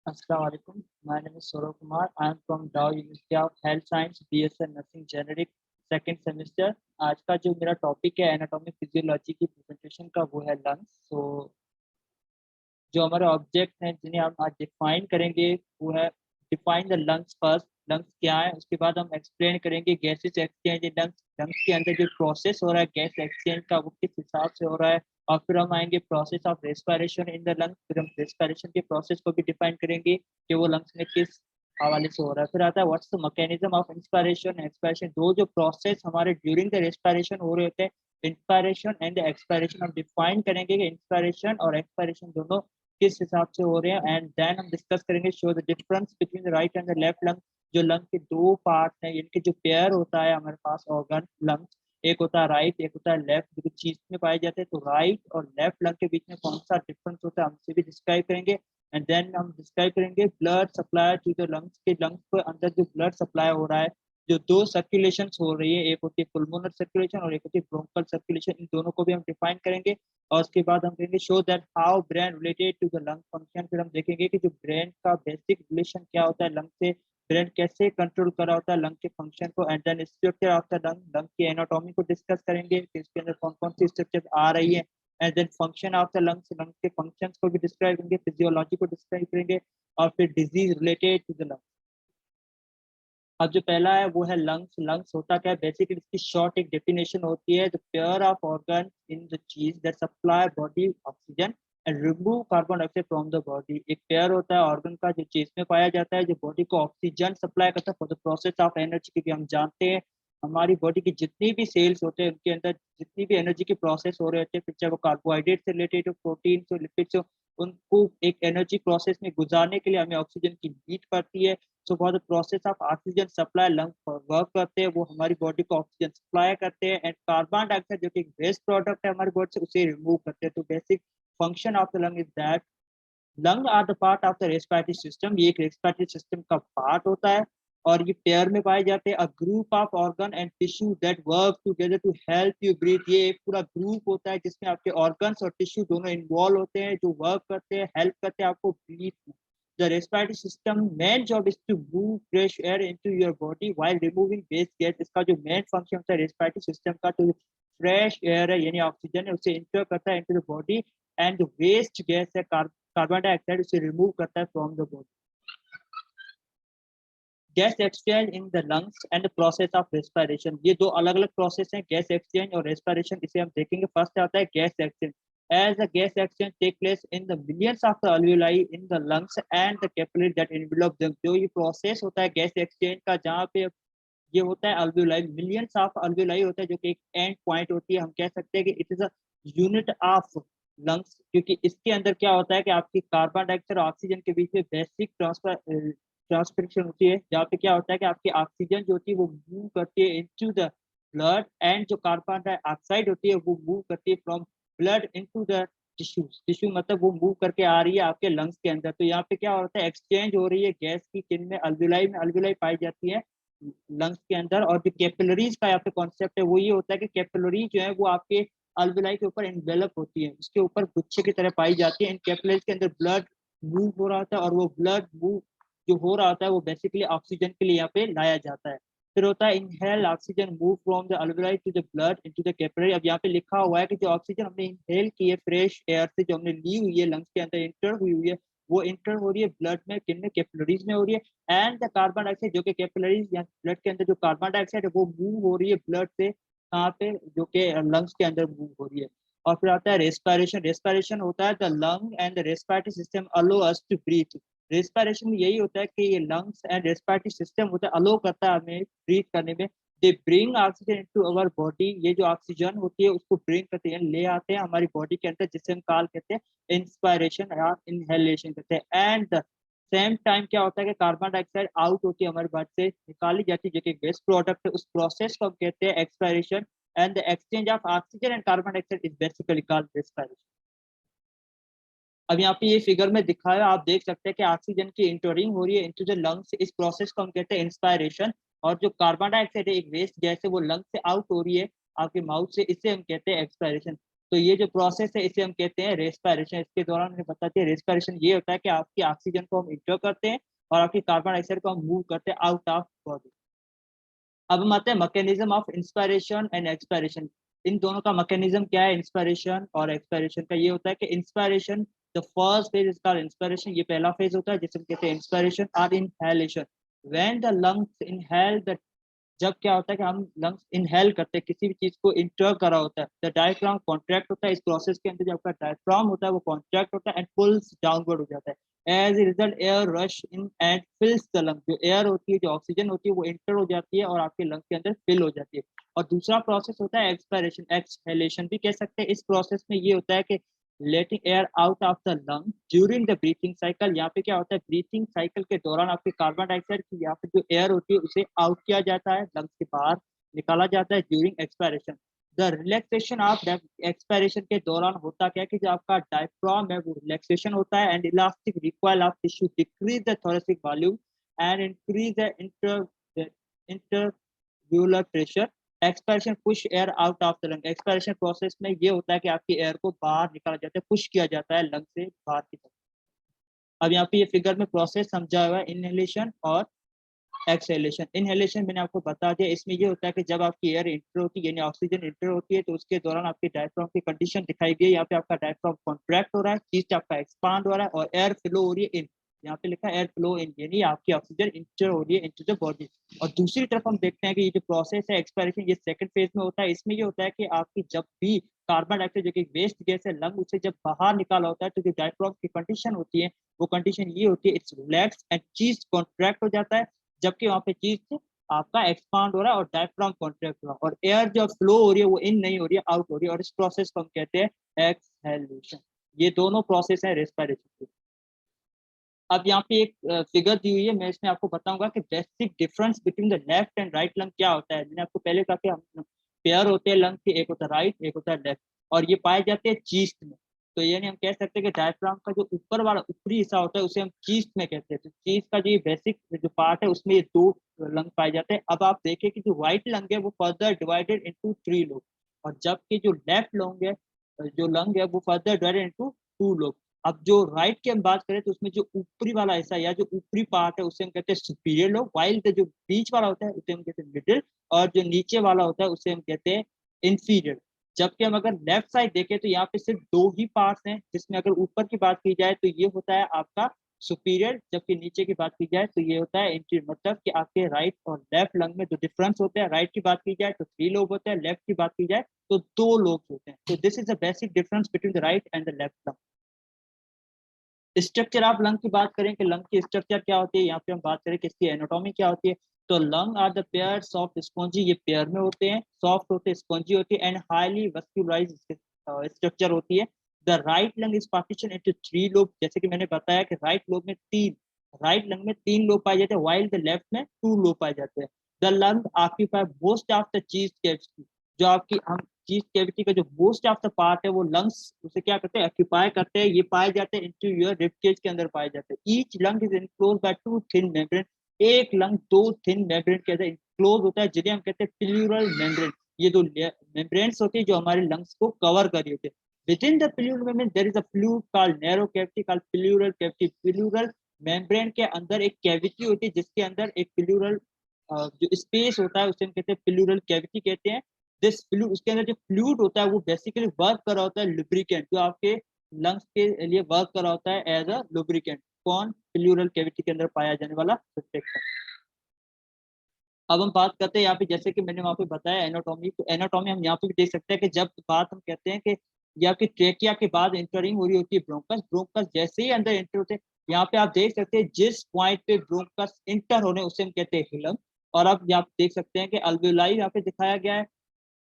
Assalamu alaikum. My name is Saurabh Kumar. I am from Dow University of Health Science, BSN Nursing Generic, second semester. आज का जो मेरा topic है anatomy physiology की presentation का वो है लंग्स। जो हमारे ऑब्जेक्ट हैं जिन्हें हम आज डिफाइन करेंगे वो है define the lungs first. Lungs क्या है, उसके बाद हम एक्सप्लेन करेंगे गैसेस एक्सचेंज लंग्स। लंग्स के अंदर जो प्रोसेस हो रहा है गैस एक्सचेंज का वो किस हिसाब से हो रहा है। और फिर हम आएंगे process of respiration in the lungs. फिर हम रेस्पिरेशन के प्रोसेस को भी डिफाइन करेंगे कि वो लंग्स में किस हवाले से हो रहा है। फिर आता है what's the mechanism of inspiration expiration. दो जो प्रोसेस हमारे ड्यूरिंग द रेस्पिरेशन हो रहे होते हैं, इंस्पिरेशन एंड एक्सपायरेशन, हम डिफाइन करेंगे कि इंस्पिरेशन और एक्सपायरेशन दोनों किस हिसाब से हो रहे हैं। एंड देन हम डिस्कस करेंगे show the difference between the right and the left lung. जो लंग के दो पार्ट हैं, इनके जो पेयर होता है हमारे पास ऑर्गन लंग्स, एक होता है राइट एक होता है लेफ्ट, जो चीज में पाए जाते हैं। तो राइट और लेफ्ट लंग के बीच में कौन सा डिफरेंस होता है हमसे भी डिस्क्राइब करेंगे। एंड देन हम डिस्क्राइब करेंगे blood supply to the lungs के लंग्स के अंदर जो ब्लड सप्लाई हो रहा है, जो दो सर्कुलेशन हो रही है, एक होती है पुल्मोनर सर्कुलेशन और एक होती है ब्रोंकल सर्कुलेशन, इन दोनों को भी हम डिफाइन करेंगे। और उसके बाद हम कहेंगे show that how brain related to the lung function. फिर हम देखेंगे कि जो ब्रेन का बेसिक रिलेशन क्या होता है लंग से, ब्रेन कैसे कंट्रोल कर रहा होता है लंग के फंक्शन को। And then structure of the lung, lung की एनाटॉमी को डिस्कस करेंगे कि इसके अंदर कौन कौन सी स्ट्रक्चर आ रही है। And then function of the lungs, lung के फंक्शन को भी डिस्क्राइब करेंगे, फिजियोलॉजी को डिस्क्राइब करेंगे। और फिर disease related to the lung. अब जो पहला है वो है लंग्स। लंग्स होता क्या है, बेसिकली इसकी शॉर्ट एक डेफिनेशन होती है, the pair of organ in the chest that supply body oxygen and remove carbon dioxide from the body. एक पेयर होता है ऑर्गन का जो चीज में पाया जाता है, जो बॉडी को ऑक्सीजन सप्लाई करता है for the process of energy. क्योंकि हम जानते हैं हमारी बॉडी की जितनी भी सेल्स होते हैं उनके अंदर जितनी भी एनर्जी के प्रोसेस हो रहे होते हैं, फिर चाहे वो कार्बोहाइड्रेट से रिलेटेड हो, प्रोटीन से, लिपिड से, उनको एक एनर्जी प्रोसेस में गुजारने के लिए हमें ऑक्सीजन की नीड पड़ती है। So for the process of oxygen supply lung work करते हैं, वो हमारी बॉडी को ऑक्सीजन सप्लाई करते हैं। एंड कार्बन डाइऑक्साइड जो कि एक वेस्ट प्रोडक्ट है हमारी बॉडी से, उसे रिमूव करते हैं। तो basic function of the lung is that lung are the part of the respiratory system. ये एक रेस्पिरेटरी सिस्टम का पार्ट होता है और ये पेयर में पाए जाते हैं। A group of organ and tissue that work together to help you breathe. ये एक पूरा ग्रुप होता है जिसमें आपके ऑर्गन्स और टिश्यू दोनों इन्वॉल्व होते हैं, जो वर्क करते हैं, हेल्प करते हैं आपको ब्रीथ में। The respiratory system main job is to move fresh air into your body while removing waste gas। इसका जो मेन फंक्शन होता है रेस्पिरेटरी सिस्टम का, तो फ्रेश एयर है यानी ऑक्सीजन है उसे इंटर करता है इनटू द बॉडी, एंड जो वेस्ट गैस है कार्बन डाइऑक्साइड उसे रिमूव करता है from the body. Gas exchange in the lungs and process of respiration, ये दो अलग अलग प्रोसेस हैं, गैस एक्सचेंज और रेस्पिरेशन। इसे हम देखेंगे। फर्स्ट आता है gas exchange. as the gas exchange take place in the millions of the alveoli in the lungs and the capillary that envelop them। जो ये प्रोसेस होता है गैस एक्सचेंज का, जहाँ पे ये होता है अल्वेलाई, मिलियंस ऑफ अल्वेलाई होता है, जो कि एक एंड पॉइंट होती है। हम कह सकते हैं कि it is a unit of lungs, क्योंकि इसके अंदर क्या होता है कि आपकी कार्बन डाइऑक्साइड और ऑक्सीजन के बीच में बेसिक ट्रांसफिक्शन होती है, जहाँ पे क्या होता है कि आपकी ऑक्सीजन जो होती है वो मूव करती है इनटू द ब्लड, एंड जो कार्बन डाइऑक्साइड होती है वो मूव करती है from blood into the tissues. Tissue मतलब वो मूव करके आ रही है आपके लंग्स के अंदर। तो यहाँ पे क्या होता है, एक्सचेंज हो रही है गैस की, किन में अल्विलाई पाई जाती है लंग्स के अंदर। और जो कैपिलरीज का यहाँ पे कॉन्सेप्ट है वो ये होता है कि कैपिलरी जो है वो आपके अल्विलाई के ऊपर इन्वेलप होती है, उसके ऊपर गुच्छे की तरह पाई जाती है। इन कैपिलरीज के अंदर ब्लड मूव हो रहा होता है, और वो ब्लड मूव जो हो रहा होता है वो बेसिकली ऑक्सीजन के लिए यहाँ पे लाया जाता है। फिर होता है inhale oxygen move from the alveoli to the blood into the capillary. अब यहाँ पे लिखा हुआ है कि जो ऑक्सीजन हमने इनहेल की है फ्रेश एयर से, जो हमने ली हुई है लंग्स के अंदर इंटर हुई है, वो इंटर हो रही है ब्लड में, किन में, कैपिलरीज में हो रही है। एंड द कार्बन डाइऑक्साइड जो कि कैपिलरीज या ब्लड के अंदर जो कार्बन डाइऑक्साइड है वो मूव हो रही है ब्लड से कहाँ पे, जो कि लंग्स के अंदर मूव हो रही है। और फिर आता है रेस्पिरेशन। रेस्पिरेशन होता है the lung and the respiratory system allow us to breathe. Respiration में यही होता है कि ये लंग्स एंड रेस्पिरेटरी सिस्टम होता है, अलो करता है हमें ब्रीथ करने में। They bring oxygen into our body. ये जो ऑक्सीजन होती है उसको ब्रिंग करते हैं, ले आते हैं हमारी बॉडी के अंदर, जिसे हम कॉल कहते हैं इंस्पायरेशन या इनहेलेशन कहते हैं। एंड सेम टाइम क्या होता है कि कार्बन डाइऑक्साइड आउट होती है हमारी बॉडी से, निकाली जाती है, जो कि वेस्ट प्रोडक्ट है, उस प्रोसेस को हम कहते हैं expiration. And the exchange of oxygen and carbon dioxide is basically called respiration. अब यहाँ पे ये फिगर में दिखाया आप देख सकते हैं कि ऑक्सीजन की इंटरिंग हो रही है इनटू द लंग्स, इस प्रोसेस को हम कहते हैं इंस्पायरेशन। और जो कार्बन डाइऑक्साइड है एक वेस्ट गैस है, वो लंग से आउट हो रही है आपके माउथ से, इसे हम कहते हैं एक्सपायरेशन। तो ये जो प्रोसेस है इसे हम कहते हैं रेस्पिरेशन। इसके दौरान मैंने बता दिया रेस्पिरेशन ये होता है कि आपकी ऑक्सीजन को हम इंटर करते हैं और आपकी कार्बन डाइऑक्साइड को हम मूव करते हैं आउट ऑफ बॉडी। अब हम आते हैं mechanism of inspiration and expiration. इन दोनों का मैकेनिज्म क्या है, इंस्पायरेशन और एक्सपायरेशन का? ये होता है कि inspiration, the first phase is called inspiration, ये पहला फेज होता है जिसे हम कहते हैं इंस्पायरेशन और inhalation. When the lungs inhale the, जब क्या होता है कि हम लंग्स इनहेल करते हैं, किसी भी चीज को इंटर करा होता है, द डायफ्राम कॉन्ट्रैक्ट होता है। इस प्रोसेस के अंदर जो आपका डायफ्राम होता है वो कॉन्ट्रैक्ट होता है एंड पुल्स डाउनवर्ड हो जाता है। As a result air rush in and fills the lung, जो एयर होती है, जो ऑक्सीजन होती है वो इंटर हो जाती है और आपके लंग के अंदर फिल हो जाती है। और दूसरा प्रोसेस होता है एक्सपायरेशन, एक्सहेलेशन भी कह सकते हैं। इस प्रोसेस में ये होता है कि letting air out of the lung during the breathing cycle. यहाँ पे क्या होता है, ब्रीथिंग साइकिल के दौरान आपके कार्बन डाइऑक्साइड की यहाँ पे जो एयर होती है उसे आउट किया जाता है, लंग्स के बाहर निकाला जाता है during expiration. The relaxation of expiration के दौरान होता क्या है कि जो आपका डायफ्राम है वो रिलैक्सेशन होता है and elastic recoil of tissue decrease the thoracic volume and increase the intraalveolar pressure. Expiration push air out of the lung. Expiration process में ये होता है कि आपकी एयर को बाहर निकाला जाता है, पुश किया जाता है लंग से बाहर की तरफ। अब यहाँ पे ये फिगर में प्रोसेस समझा हुआ है इनहेलेशन और एक्सहेलेशन। इनहेलेशन मैंने आपको बता दिया, इसमें ये होता है कि जब आपकी एयर इंटर होती है यानी ऑक्सीजन इंटर होती है तो उसके दौरान आपकी डायफ्राम की कंडीशन दिखाई गई। यहाँ पे आपका डायफ्राम कॉन्ट्रैक्ट हो रहा है, चीज आपका एक्सपांड हो रहा है और एयर फ्लो हो रही है इन। यहाँ पे लिखा है एयर फ्लो इन, यानी आपकी ऑक्सीजन इंटर हो रही है इनटू द बॉडी। और दूसरी तरफ हम देखते हैं कि ये जो प्रोसेस है एक्सपायरेशन, ये सेकंड फेज में होता है। इसमें ये होता है कि आपकी जब भी कार्बन डाइऑक्साइड जो कि वेस्ट गैस है लंग, उसे जब बाहर निकाला होता है तो जो डायफ्राम की कंडीशन होती है वो कंडीशन ये होती है, इट्स रिलैक्स एंड चीज कॉन्ट्रैक्ट हो जाता है, जबकि वहां पे चीज आपका एक्सपांड हो रहा है और डायफ्राम कॉन्ट्रैक्ट हो रहा है और एयर जो फ्लो हो रही है वो इन नहीं हो रही है, आउट हो रही है। और इस प्रोसेस को हम कहते हैं एक्सहेलेशन। ये दोनों प्रोसेस है रेस्पिरेशन की। अब यहाँ पे एक फिगर दी हुई है, मैं इसमें आपको बताऊंगा कि basic difference between the left and right lung क्या होता है। मैंने आपको पहले कहा कि हम पेयर होते हैं लंग के, एक होता है राइट एक होता है लेफ्ट, और ये पाए जाते हैं चीस्ट में। तो यानी हम कह सकते हैं कि डायफ्राम का जो ऊपर वाला ऊपरी हिस्सा होता है उसे हम चीस्ट में कहते हैं। तो चीस्ट का जो बेसिक जो पार्ट है उसमें ये दो लंग पाए जाते हैं। अब आप देखें कि जो राइट लंग है वो फर्दर डिवाइडेड इंटू 3 लोब, और जबकि जो लेफ्ट लंग है, जो लंग है वो फर्दर डिवाइडेड इंटू 2 लोब। अब जो राइट की हम बात करें तो उसमें जो ऊपरी वाला हिस्सा या जो ऊपरी पार्ट है उसे हम कहते हैं सुपीरियर लोब, वाइल जो बीच वाला होता है उसे हम कहते हैं मिडिल, और जो नीचे वाला होता है उसे हम कहते हैं इंफीरियर। जबकि हम अगर लेफ्ट साइड देखें तो यहाँ पे सिर्फ दो ही पार्ट्स हैं, जिसमें अगर ऊपर की बात की जाए तो ये होता है आपका सुपीरियर, जबकि नीचे की बात की जाए तो ये होता है इंटीरियर। मतलब कि आपके राइट और लेफ्ट लंग में जो डिफरेंस होते हैं, राइट की बात की जाए तो 3 लोब होते हैं, लेफ्ट की बात की जाए तो 2 लोब होते हैं। तो this is the basic difference between the right and the left lung. Structure आप लंग की बात करें कि लंग की स्ट्रक्चर क्या होती है, यहाँ पे हम बात करें कि इसकी एनाटॉमी क्या होती है। तो lung are the pair soft spongy, ये पेयर में होते हैं, सॉफ्ट होते हैं, स्पॉन्जी होती है एंड हाईली वस्कुलराइज स्ट्रक्चर होती है। The right lung is partition into 3 lobe, जैसे कि मैंने बताया कि राइट लोब में तीन, राइट लंग में 3 लोब पाए जाते हैं, वाइल द लेफ्ट में 2 लोब पाए जाते हैं। The lung occupy most of the चीज कैविटी, जो आपकी हम चीज कैविटी का जो मोस्ट ऑफ द पार्ट है वो लंग्स उसे क्या करते हैं, ऑक्यूपाई करते हैं। ये पाए जाते हैं इनटू योर रिब केज के अंदर पाए जाते हैं। Each lung is enclose by 2 thin membrane, एक लंग 2 थिन मेम्ब्रेन के अंदर इनक्लोज होता है जिन्हें हम कहते हैं प्लूरल मेम्ब्रेन। ये दो मेम्ब्रेन्स होती है जो हमारे लंग्स को कवर कर रही होती है। Within the pleural membrane there is a fluid called narrow cavity called pleural cavity. Pleural membrane के अंदर एक कैविटी होती है जिसके अंदर एक प्लूरल जो स्पेस होता है उसे हम कहते हैं प्लूरल कैविटी कहते हैं। दिस फ्लूइड, उसके अंदर जो फ्लूइड होता है वो बेसिकली वर्क कर रहा होता है लुब्रिकेंट, जो आपके लंग्स के लिए वर्क कर रहा होता है एज अ लुब्रिकेंट। कौन? प्लूरल कैविटी के अंदर पाया जाने वाला सब्सटेंस। अब हम बात करते हैं यहाँ पे, जैसे कि मैंने वहाँ पे बताया एनाटॉमी, तो एनाटॉमी हम यहाँ पे भी देख सकते हैं कि जब बात हम कहते हैं कि या कि ट्रेकिया के बाद इंटरिंग हो रही होती है ब्रोंकस, ब्रोंकस जैसे ही अंदर एंटर होते हैं, यहाँ पे आप देख सकते हैं जिस पॉइंट पे ब्रोंकस इंटर होने उसे हम कहते हैं हिलम। और आप यहाँ देख सकते हैं कि अल्वेलाई यहाँ पे दिखाया गया है,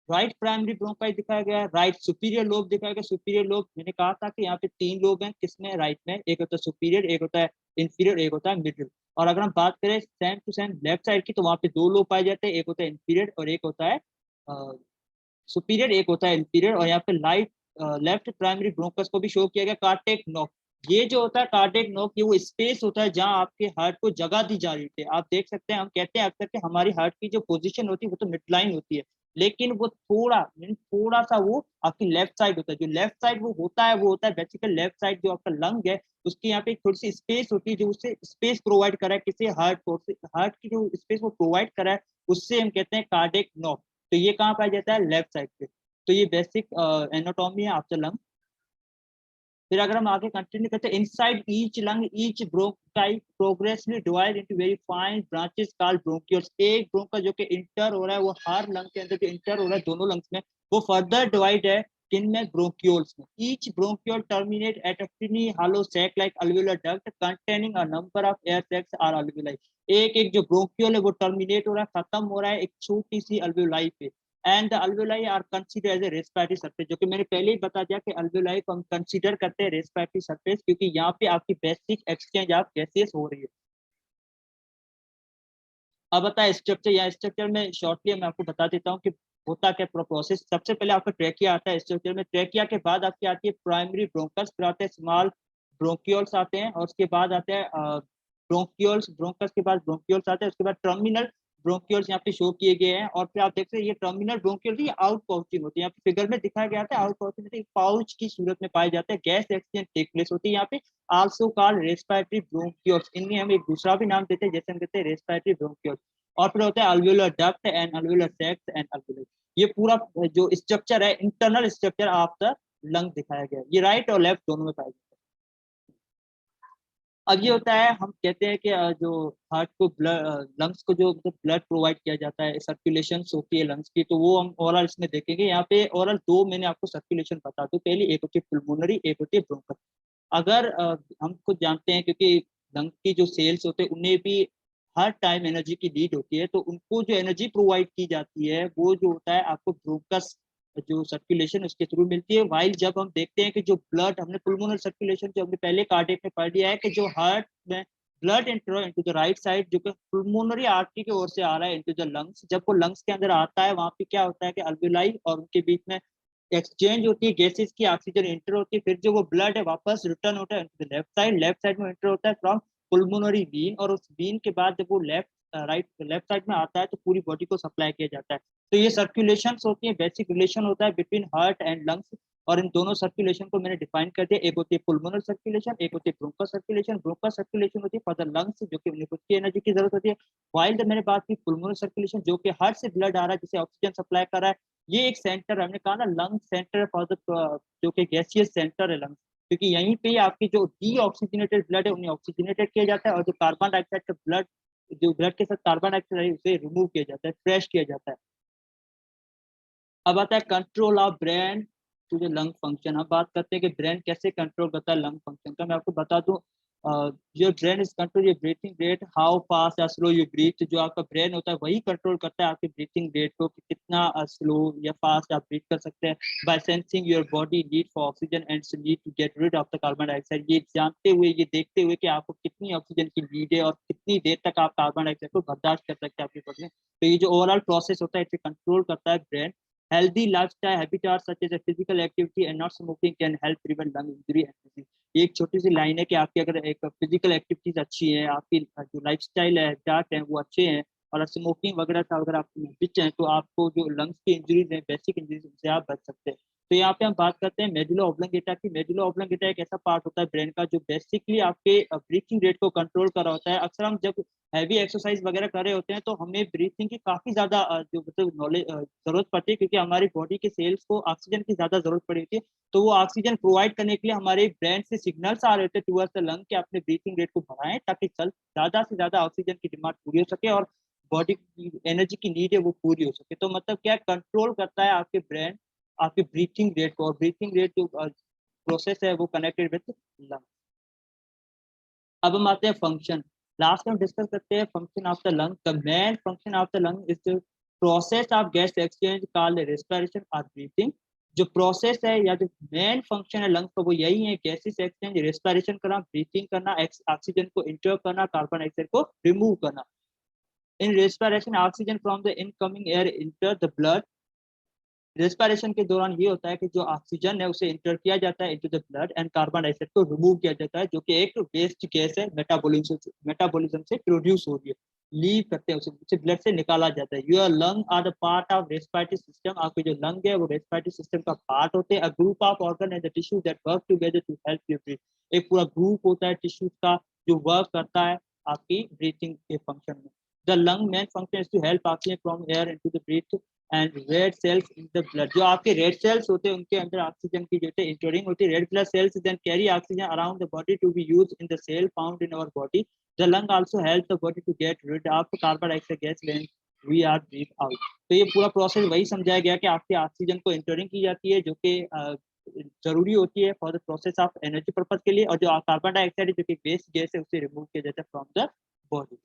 राइट प्राइमरी ब्रोंकाई दिखाया गया है, राइट सुपीरियर लोब दिखाया गया। सुपीरियर लोब मैंने कहा था कि यहाँ पे 3 लोब हैं, किसमें? राइट में। एक होता है सुपीरियर, एक होता है इंफीरियर, एक होता है मिडिल। और अगर हम बात करें same to same left side की तो वहाँ पे 2 लोब पाए जाते हैं, एक होता है इंफीरियर और एक होता है सुपीरियर, एक होता है इंफीरियर। और यहाँ पे लाइट लेफ्ट प्राइमरी ब्रोंकस को भी शो किया गया। कार्डियक नोक, ये जो होता है कार्डियक नोक, ये वो स्पेस होता है जहाँ आपके हार्ट को जगह दी जा रही है। आप देख सकते हैं, हम कहते हैं अक्सर कि हमारी हार्ट की जो पोजीशन होती है वो तो मिड लाइन होती है, लेकिन वो थोड़ा सा वो आपकी लेफ्ट साइड होता है। जो लेफ्ट साइड वो होता है बेसिकली लेफ्ट साइड जो आपका लंग है उसके यहाँ पे एक थोड़ी सी स्पेस होती है जो उससे स्पेस प्रोवाइड करा है किसी हार्ट को, हार्ट की जो स्पेस वो प्रोवाइड करा है उससे हम कहते हैं कार्डियक नॉब। तो ये कहाँ पाया जाता है? लेफ्ट साइड पे। तो ये बेसिक एनाटॉमी है आफ्टर लंग। फिर अगर हम आगे कंटिन्यू करते हैं, inside each lung each bronchi progressively divide into very fine branches called bronchioles. एक ब्रोंका जो कि इंटर हो रहा है वो हर लंग के अंदर जो इंटर हो रहा है दोनों लंग्स में वो फर्दर डिवाइड है किन में? ब्रोंक्यूल्स में। Each bronchiole terminate at a टिनी hollow sac like alveolar duct containing a number of air sacs or alveoli। एक एक जो ब्रोंक्यूल है वो टर्मिनेट हो रहा है, खत्म हो रहा है एक छोटी सी अल्वेलाई पे। And the alveoli are consider as a respiratory surface, जो कि मैंने पहले ही बता दिया कि अल्वेलाई को हम कंसीडर करते हैं रेस्पिरेटरी सरफेस क्योंकि यहाँ पे आपकी बेसिक एक्सचेंज आप गैसेस हो रही है। अब बताए स्ट्रक्चर, या स्ट्रक्चर में शॉर्टली मैं आपको बता देता हूँ कि होता क्या प्रोसेस। सबसे पहले आपका ट्रेकिया आता है स्ट्रक्चर में, ट्रेकिया के बाद आपकी आती है प्राइमरी ब्रोंकस, फिर आते हैं स्मॉल ब्रोंक्यूल्स आते हैं और उसके बाद आते हैं ब्रोंक्यूल्स, ब्रोंकस के बाद ब्रोंक्यूल्स आते हैं, उसके बाद टर्मिनल ब्रोंक्यूल्स यहाँ पे शो किए गए हैं। और फिर आप देखते हैं ये टर्मिनल ब्रोंक्यूल्स ये आउट पाउचिंग होती है, यहाँ पे फिगर में दिखाया गया था आउट पाउचिंग में पाउच की सूरत में पाए जाते हैं, गैस एक्सचेंज टेक प्लेस होती है यहाँ पे। आल्सो कॉल्ड रेस्पिरेटरी ब्रोंक्यूल्स, इनमें हम एक दूसरा भी नाम देते हैं जैसे हम कहते हैं रेस्पिरेटरी ब्रोंक्यूल्स। और फिर होता है अल्वेओलर डक्ट एंड अल्वेओलर सैक्स एंड अल्वेओलर। ये पूरा जो स्ट्रक्चर है internal structure of the lung दिखाया गया है, ये राइट और लेफ्ट दोनों में पाया जाता है। अब ये होता है हम कहते हैं कि जो हार्ट को ब्लड लंग्स को जो मतलब ब्लड प्रोवाइड किया जाता है, सर्कुलेशन होती है लंग्स की, तो वो हम ओवरऑल इसमें देखेंगे। यहाँ पे ओवरऑल दो मैंने आपको सर्कुलेशन बता दूं, पहली एक होती है पुल्मोनरी, एक होती है ब्रोंकस। अगर हम खुद जानते हैं क्योंकि लंग की जो सेल्स होते हैं उन्हें भी हर टाइम एनर्जी की नीड होती है, तो उनको जो एनर्जी प्रोवाइड की जाती है वो जो होता है आपको ब्रोंकस जो सर्कुलेशन उसके थ्रू मिलती है। वाइल जब हम देखते हैं कि जो ब्लड हमने पुल्मोनल सर्कुलेशन जो हमने पहले कार्डियक में पढ़ लिया है कि जो हार्ट में blood enter into the right side जो कि पुल्मोनरी आर्टरी की ओर से आ रहा है इनटू द लंग्स, जब वो लंग्स के अंदर आता है वहां पे क्या होता है कि अल्वेलाई और उनके बीच में एक्सचेंज होती है गैसेस की, ऑक्सीजन एंटर होती है, फिर जो वो ब्लड है वापस रिटर्न होता है लेफ्ट साइड, लेफ्ट साइड में एंटर होता है फ्रॉम पुल्मोनरी वीन, और उस वीन के बाद जब वो लेफ्ट साइड में आता है तो पूरी बॉडी को सप्लाई किया जाता है। तो ये सर्कुलेशन होती है, बेसिक रिलेशन होता है बिटवीन हार्ट एंड लंग्स। और इन दोनों सर्कुलेशन को मैंने डिफाइन कर दिया, एक होती है पुल्मोनल सर्कुलेशन, एक होती है ब्रोंकस सर्कुलेशन। ब्रोंकस सर्कुलेशन होती है फॉर द लंग्स जो कि उन्हें खुद की एनर्जी की जरूरत होती है, वाइल जब मैंने बात की पुल्मोनल सर्कुलेशन जो कि हार्ट से ब्लड आ रहा है जिसे ऑक्सीजन सप्लाई कर रहा है। ये एक सेंटर हमने कहा ना लंग सेंटर फॉर द जो कि गैसियस सेंटर है लंग, क्योंकि यहीं पे आपकी जो डी ऑक्सीजनेटेड ब्लड है उन्हें ऑक्सीजनेटेड किया जाता है और जो कार्बन डाइऑक्साइड का ब्लड जो ब्लड के साथ कार्बन डाइऑक्साइड है उसे रिमूव किया जाता है, फ्रेश किया जाता है। अब आता है control of brain to the lung function. अब बात करते हैं कि ब्रेन कैसे कंट्रोल करता है लंग फंक्शन का। मैं आपको बता दूं जो brain is control your breathing rate, how fast या स्लो यू ब्रीथ। जो आपका ब्रेन होता है वही कंट्रोल करता है आपके ब्रीथिंग रेट को कि कितना स्लो या फास्ट आप ब्रीथ कर सकते हैं। By sensing your body need for oxygen and need to get rid of the carbon dioxide, ये जानते हुए ये देखते हुए कि आपको कितनी ऑक्सीजन की नीड है और कितनी देर तक आप कार्बन डाइऑक्साइड को बर्दाश्त कर सकते हैं आपके बॉडी में। तो ये जो ओवरऑल प्रोसेस होता है इसे कंट्रोल करता है brain. Healthy lifestyle habitats such as a physical activity and not smoking can help prevent lung injury and disease। ये एक छोटी सी लाइन है कि आपकी अगर एक फिजिकल एक्टिविटीज अच्छी है, आपकी जो लाइफस्टाइल है हैबिटाट है वो अच्छे हैं और स्मोकिंग वगैरह का अगर आप बिच हैं तो आपको जो लंग्स की इंजरीज है बेसिक इंजरीज से आप बच सकते हैं। तो यहाँ पे हम बात करते हैं मेडुला ऑब्लंगेटा की। मेडुला ऑब्लंगेटा एक ऐसा पार्ट होता है ब्रेन का जो बेसिकली आपके ब्रीथिंग रेट को कंट्रोल कर रहा होता है। अक्सर हम जब हैवी एक्सरसाइज वगैरह कर रहे होते हैं तो हमें ब्रीथिंग की काफी ज्यादा जो मतलब नॉलेज जरूरत पड़ती है क्योंकि हमारी बॉडी के सेल्स को ऑक्सीजन की ज्यादा जरूरत पड़ी होती है। तो वो ऑक्सीजन प्रोवाइड करने के लिए हमारे ब्रेन से सिग्नल्स आ रहे होते हैं टुवर्ड्स द लंग कि अपने ब्रीथिंग रेट को बढ़ाएं ताकि ज्यादा से ज्यादा ऑक्सीजन की डिमांड पूरी हो सके और बॉडी की एनर्जी की नीड है वो पूरी हो सके। तो मतलब क्या कंट्रोल करता है आपके ब्रेन आपके ब्रीथिंग रेट को, और ब्रीथिंग रेट जो प्रोसेस है वो कनेक्टेड विद लंग। अब हम आते हैं फंक्शन। लास्ट में हम डिस्कस करते हैं function of the lung. The main function of the lung is the process of gas exchange called respiration और ब्रीथिंग। जो प्रोसेस है या जो मेन फंक्शन है लंग्स का वो यही है, गैसेस एक्सचेंज, रेस्पिरेशन करना, ब्रीथिंग करना, ऑक्सीजन को इंटर करना, कार्बन डाइऑक्साइड को रिमूव करना। In respiration oxygen from the incoming air enter the blood. Respiration के दौरान ये होता है कि जो ऑक्सीजन है उसे इंटर किया जाता है into the blood and carbon dioxide को रिमूव किया जाता है जो कि एक वेस्ट गैस है मेटाबॉलिज्म से प्रोड्यूस हो रही है। लीव करते हैं, उसे ब्लड से निकाला जाता है। Your lung are the part of respiratory system, आपके जो लंग है वो रेस्पिरेटरी सिस्टम का पार्ट होते हैं। A group of organ and the tissue that work together to help you breathe, एक पूरा ग्रुप होता है टिश्यूज का जो वर्क करता है आपकी ब्रीथिंग के फंक्शन में। The lung main function is to help oxygen from air into the breath and red cells in the blood, जो आपके रेड सेल्स होते हैं उनके अंदर ऑक्सीजन की जो है इंटरिंग होती है। Red blood cells then carry oxygen around the body to be used in the cell found in our body. The lung also help the body to get rid of carbon dioxide gas when we are breathe out. तो ये पूरा process वही समझाया गया कि आपकी oxygen को entering की जाती है जो कि जरूरी होती है for the process of energy purpose के लिए, और जो कार्बन डाइऑक्साइड जो कि वेस्ट गैस है उसे रिमूव किया जाता है फ्रॉम द बॉडी।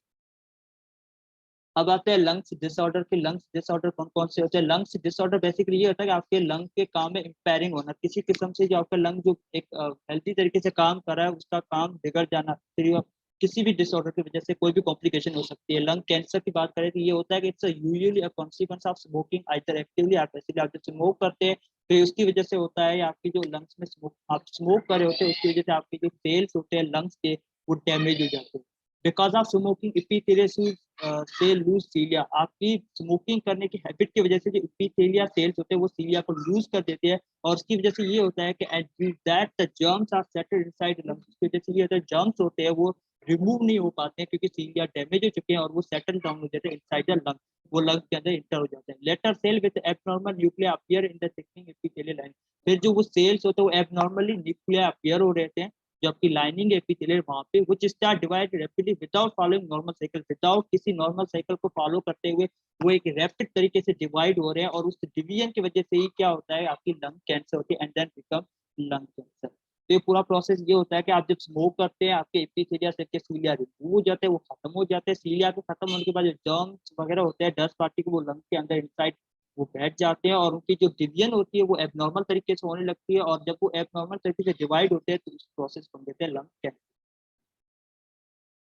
अब आते हैं लंग्स डिसऑर्डर के। लंग्स डिसऑर्डर कौन कौन से होते हैं? लंग्स डिसऑर्डर बेसिकली ये होता है कि आपके लंग के काम में इंपेयरिंग होना, किसी किस्म से जो आपका लंग जो एक हेल्थी तरीके से काम कर रहा है उसका काम बिगड़ जाना, फिर किसी भी डिसऑर्डर की वजह से कोई भी कॉम्प्लिकेशन हो सकती है। लंग कैंसर की बात करें तो ये होता है कि it's usually a consequence of smoking either actively और पैसिवली। आप जब स्मोक करते हैं तो उसकी वजह से होता है आपकी जो लंग्स में आप स्मोक कर रहे होते हैं उसकी वजह से आपके जो सेल्स होते हैं लंग्स के वो डैमेज हो जाते हैं। बिकॉज ऑफ स्मोकिंग एपिथेलियल से लूज सीलिया, आपकी स्मोकिंग करने की हैबिट की वजह से जो एपिथेलिया सेल्स होते हैं वो सीलिया को लूज कर देते हैं, और उसकी वजह से ये होता है कि that the germs are settled inside lungs, की वजह से ये होता है जर्म्स होते हैं वो रिमूव नहीं हो पाते हैं क्योंकि सीलिया डैमेज हो चुके हैं और वो सेटल डाउन हो जाते हैं इनसाइड द लंग, वो लंग के अंदर इंटर हो जाते हैं। Later cell with abnormal nuclei appear in the thickening epithelial line, फिर जो वो सेल्स होते हैं वो एब्नॉर्मली न्यूक्लिया अपीयर हो रहे थे जो आपकी लाइनिंग एपिथेलियल वहां पे which start divide rapidly without following normal cycle, without किसी नॉर्मल साइकिल को फॉलो करते हुए वो एक रैपिड तरीके से डिवाइड हो रहे हैं, और उस डिवीजन की वजह से ही क्या होता है आपकी लंग कैंसर होती है and then become lung cancer. तो ये पूरा प्रोसेस ये होता है कि आप जब स्मोक करते हैं आपके एपिथेलिया से के सीलिया रिमूव हो जाते हैं, वो खत्म हो जाते हैं। सीलिया के खत्म होने के बाद जो जर्म्स वगैरह होते हैं डस्ट पार्टिकल वो लंग के अंदर इनसाइड वो बैठ जाते हैं और उनकी जो डिवीजन होती है वो एबनॉर्मल तरीके से होने लगती है, और जब वो एबनॉर्मल तरीके से डिवाइड होते हैं तो इस प्रोसेस को हम कहते हैं लंग कैंसर।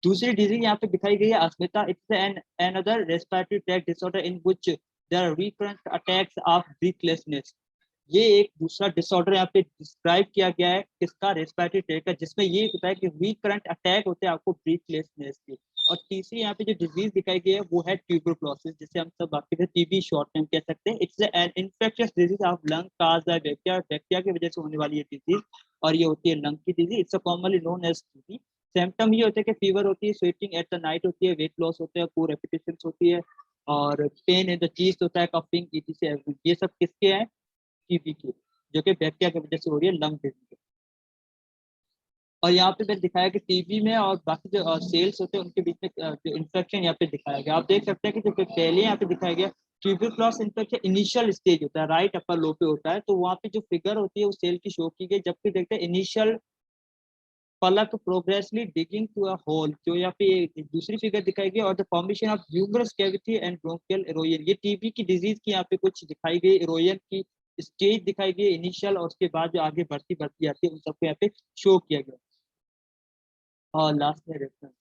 दूसरी डिजीज यहाँ पे दिखाई गई है अस्मिता, it's an another respiratory tract disorder in which there are recurrent attacks of breathlessness. ये एक दूसरा डिसऑर्डर यहाँ पे डिस्क्राइब किया गया है किसका, रेस्पिरेटरी ट्रैक्ट का, जिसमें ये होता है कि रिकरेंट अटैक होते हैं आपको ब्रीथलेसनेस के। और तीसरी यहाँ पे जो डिजीज दिखाई गई है वो है ट्यूबरक्लोसिस, जिसे हम सब बाकी में टीबी शॉर्ट टाइम कह सकते हैं। It's an infectious disease of lung caused by bacteria, bacteria की वजह से होने वाली ये डिजीज, और ये होती है लंग की disease. It's commonly known as TB. Symptom ये होते हैं कि फीवर होती है, स्वेटिंग एट द नाइट होती है, वेट लॉस होता है, पूर रेपिटेशन होती है, और पेन इन द चीस्ट होता है, कफिंग ईटीसी, ये सब किसके हैं? टीबी के, जो कि बैक्टीरिया की वजह से हो रही है लंग डिजीज। और यहाँ पे मैंने दिखाया कि टीबी में और बाकी जो सेल्स होते हैं उनके बीच में जो इन्फेक्शन यहाँ पे दिखाया गया। आप देख सकते हैं कि जो पहले यहाँ पे दिखाया गया ट्यूबरक्लोस इन्फेक्शन इनिशियल स्टेज होता है, राइट अपर लो पे होता है, तो वहाँ पे जो फिगर होती है वो सेल की शो की गई, जबकि देखते हैं initial plaque progressively digging to a hole, जो यहाँ पे एक दूसरी फिगर दिखाई गई, और the formation of humerus cavity and bronchial erosion, ये टीबी की डिजीज की यहाँ पे कुछ दिखाई गई, इरोजन की स्टेज दिखाई गई इनिशियल, और उसके बाद जो आगे बढ़ती बढ़ती आती है उन सबको यहाँ पे शो किया गया। और लास्ट में रेफरेंस